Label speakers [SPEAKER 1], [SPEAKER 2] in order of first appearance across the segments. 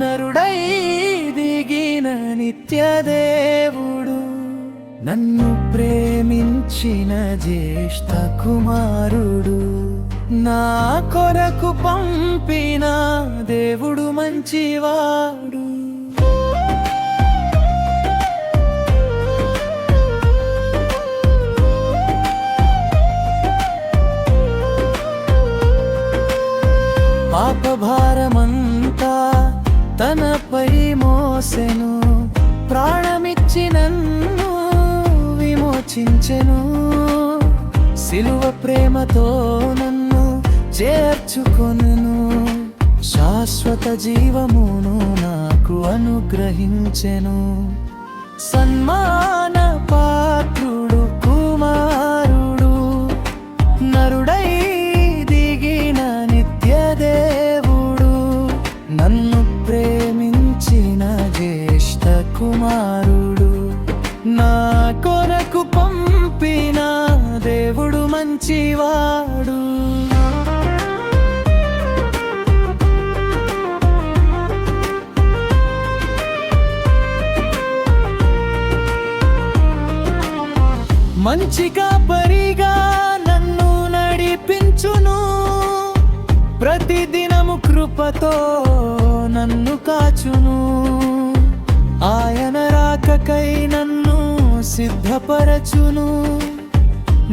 [SPEAKER 1] నరుడై దిగిన నిత్యదేవుడు, నన్ను ప్రేమించిన జ్యేష్ఠ కుమారుడు, నా కొరకు పంపిన దేవుడు మంచివాడు. పాపభారమంతా తనపై మోసెను, ప్రాణమిచ్చి నన్ను విమోచించెను. సిలువ ప్రేమతో నన్ను చేర్చుకొనును, శాశ్వత జీవమును నాకు అనుగ్రహించెను. సన్మాన పాత్రుడు కుమారుడు, నరుడై దిగిన నిత్యదేవుడు, నన్ను ప్రేమించిన జ్యేష్ఠ కుమారుడు, నా కొరకు పంపిన దేవుడు మంచివాడు. మంచిగా పరిగా నన్ను నడిపించును, ప్రతిదినము కృపతో నన్ను కాచును. ఆయన రాకకై నన్ను సిద్ధపరచును,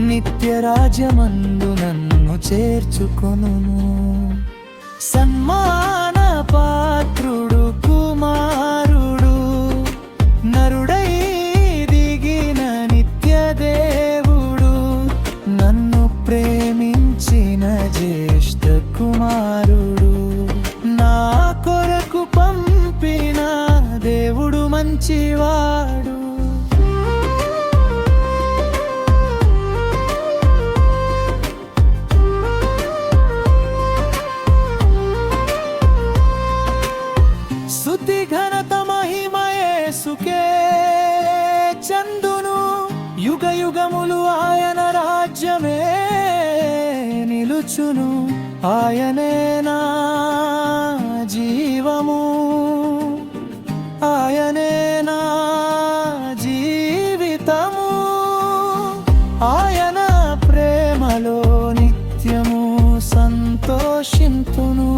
[SPEAKER 1] నిత్య రాజ్యమందు నన్ను చేర్చుకొనును. సన్మాన పాత్రుడు కుమారుడు, నరుడై దిగిన నిత్యదేవుడు, నన్ను ప్రేమించిన జ్యేష్ఠ కుమారుడు, నా కొరకు పంపిన దేవుడు మంచివాడు. స్తుతి ఘనత మహిమ యేసుకే చెందును, యుగ యుగములు ఆయన రాజ్యమే నిలుచును. ఆయనే నా జీవము, ఆయనే నా జీవితము, ఆయన ప్రేమలో నిత్యము సంతోషింతును.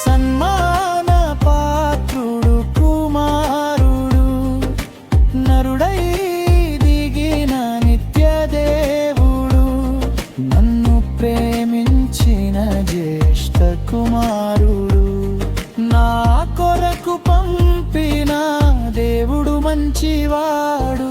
[SPEAKER 1] సన్మాన పాత్రుడు కుమారుడు, నరుడై దిగిన నిత్యదేవుడు, నన్ను ప్రేమించిన జ్యేష్ఠ కుమారుడు, నా కొరకు పంపిన దేవుడు మంచివాడు.